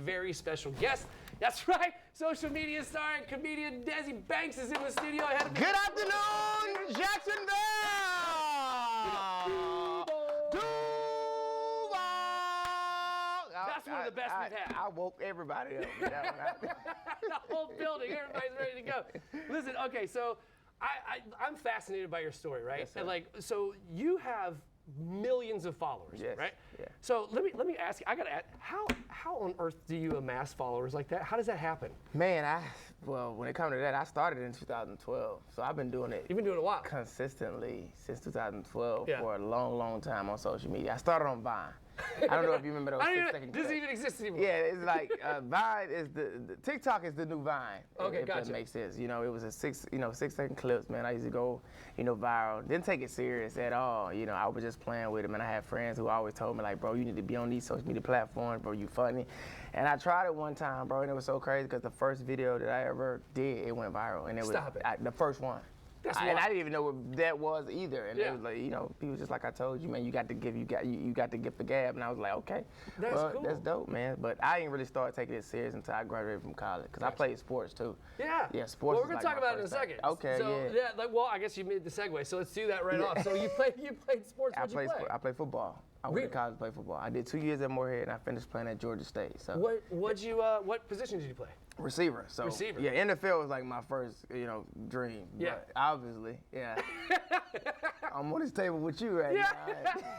very special guest. That's right, social media star and comedian Desi Banks is in the studio. Good afternoon, Jacksonville! That's one of the best we've had. I woke everybody up with that one. The whole building, everybody's ready to go. Listen, okay, so I'm fascinated by your story, right? Yes, sir. And like, so you have millions of followers, Yes, right? yeah. So let me ask you. I gotta ask, how on earth do you amass followers like that? How does that happen? Man, well, when it comes to that, I started in 2012, so I've been doing it. You've been doing it a while. Consistently since 2012 Yeah. for a long, long time on social media. I started on Vine. I don't know if you remember those 6-second Does clips. it even exist anymore? Yeah, it's like Vine is the TikTok is the new Vine. Okay, if gotcha. that makes sense. You know, it was a 6-second clips, man. I used to go, viral. Didn't take it serious at all. You know, I was just playing with them, and I had friends who always told me like, bro, you need to be on these social media platforms, bro. You funny. And I tried it one time, bro, and it was so crazy because the first video that I ever did, it went viral, and it was the first one. That's and I didn't even know what that was either. And Yeah. it was like, people just like I told you, man, you got to give, you got to give the gab. And I was like, okay, That's well, cool. that's dope, man. But I didn't really start taking it serious until I graduated from college, because I played sports too. Yeah. Yeah, sports. Well, we're gonna is talk like about it in a my first second. thing. Okay, so, yeah. well, I guess you made the segue, so let's do that right off. So you played sports. What'd you play? I played football. I went to college to play football. I did 2 years at Morehead, and I finished playing at Georgia State. So What position did you play? receiver. So Receiver. yeah, NFL was like my first, dream. Yeah. But obviously, yeah. I'm on this table with you right now.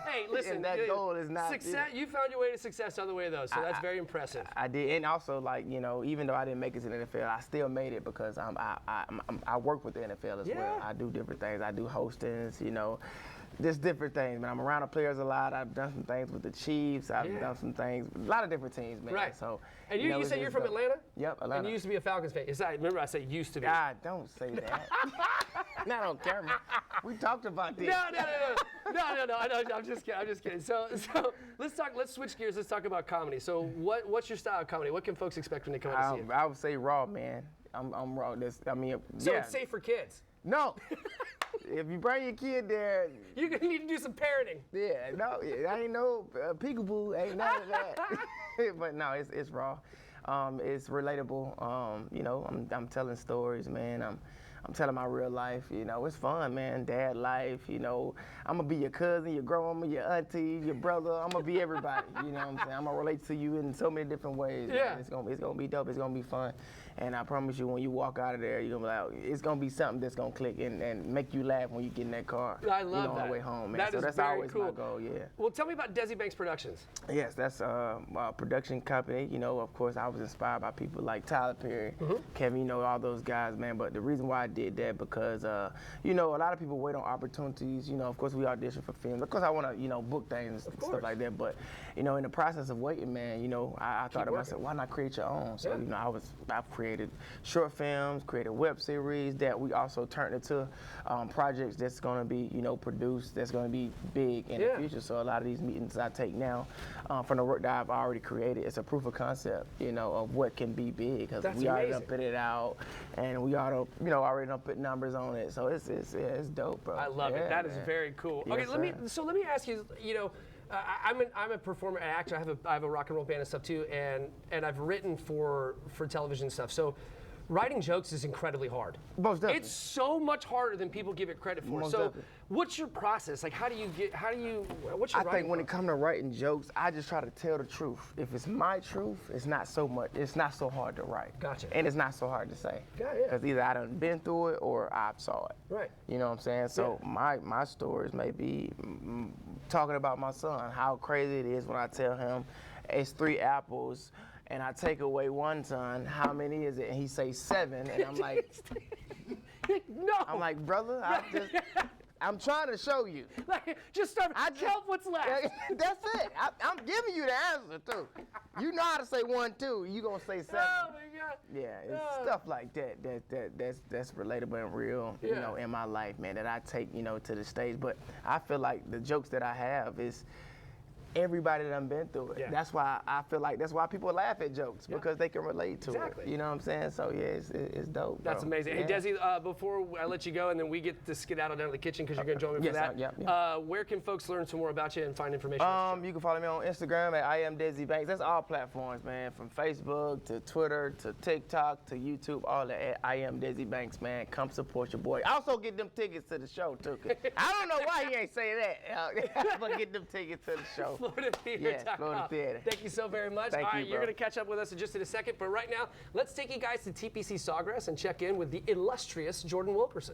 Hey, listen. And that goal is not success. You found your way to success the other way though, so that's very impressive. I did, and also like even though I didn't make it to the NFL, I still made it because I work with the NFL as well. I do different things. I do hostings, just different things. Man, I'm around the players a lot. I've done some things with the Chiefs. I've done some things, a lot of different teams, man. Right. So, and you said you're from Atlanta? Yep, Atlanta. And you used to be a Falcons fan. Remember I said used to be. God, don't say that. Not on camera. We talked about this. No. I'm just kidding. So let's switch gears. Let's talk about comedy. So what's your style of comedy? What can folks expect when they come out to see you? I would say raw, man. I'm raw. So it's safe for kids. No. If you bring your kid there, you're gonna need to do some parenting. Yeah, no, I ain't no peekaboo, ain't none of that. But no, it's raw. It's relatable. I'm telling stories, man. I'm telling my real life. It's fun, man. Dad life. I'm gonna be your cousin, your grandma, your auntie, your brother. I'm gonna be everybody. You know what I'm saying? I'm gonna relate to you in so many different ways. Yeah. Man. It's gonna be dope. It's gonna be fun. And I promise you, when you walk out of there, you're gonna be like, it's gonna be something that's gonna click and make you laugh when you get in that car. I love that. On the way home, man. That is that's very always cool. my goal. Yeah. Well, tell me about Desi Banks Productions. Yes, that's a production company. Of course, I was inspired by people like Tyler Perry, Kevin, all those guys, man. But the reason why I did that because, a lot of people wait on opportunities. Of course, we audition for films. Of course, I want to, book things and stuff like that. But, in the process of waiting, man, I thought to myself, why not create your own? So, I've created short films, created web series that we also turned into projects that's going to be, produced, that's going to be big in the future. So a lot of these meetings I take now from the work that I've already created, it's a proof of concept, of what can be big. Because we already done put it out, and we already done put numbers on it. So it's dope, bro. I love it. That is very cool. Yes, okay, let me ask you. I'm a performer and actor. I have a rock and roll band and stuff too, and I've written for television stuff. So writing jokes is incredibly hard. Most definitely. It's so much harder than people give it credit for. Most so definitely. what's your process? Like, what's your I think when it comes to writing jokes, I just try to tell the truth. If it's my truth, it's not so hard to write. Gotcha. And it's not so hard to say. Yeah. Because either I done been through it or I saw it. Right. You know what I'm saying? So my stories may be talking about my son, how crazy it is when I tell him it's 3 apples, and I take away 1 ton, how many is it? And he says 7, and I'm like, no. I'm like, brother, I'm trying to show you. Like, just start. Count what's left. That's it. I'm giving you the answer too. You know how to say 1, 2. You gonna say 7. Oh my God. Yeah, it's stuff like that that's relatable and real. In my life, man, that I take to the stage. But I feel like the jokes that I have is everybody done been through it. Yeah. That's why I feel like that's why people laugh at jokes because they can relate to Exactly. it. You know what I'm saying? So yeah, it's dope. That's bro. amazing. Yeah. Hey, Desi, before I let you go and then we get to skedaddle down to the kitchen because you're going to join me for Yes, that, where can folks learn some more about you and find information? You can follow me on Instagram at I am Desi Banks. That's all platforms, man, from Facebook to Twitter to TikTok to YouTube, all that at I am Desi Banks, man. Come support your boy. Also get them tickets to the show too. I don't know why he ain't say that, but get them tickets to the show. FloridaTheater.com. Yes, Florida Theater. Thank you so very much. Thank all right, you, you're bro. going to catch up with us in just a second, but right now, let's take you guys to TPC Sawgrass and check in with the illustrious Jordan Wilkerson.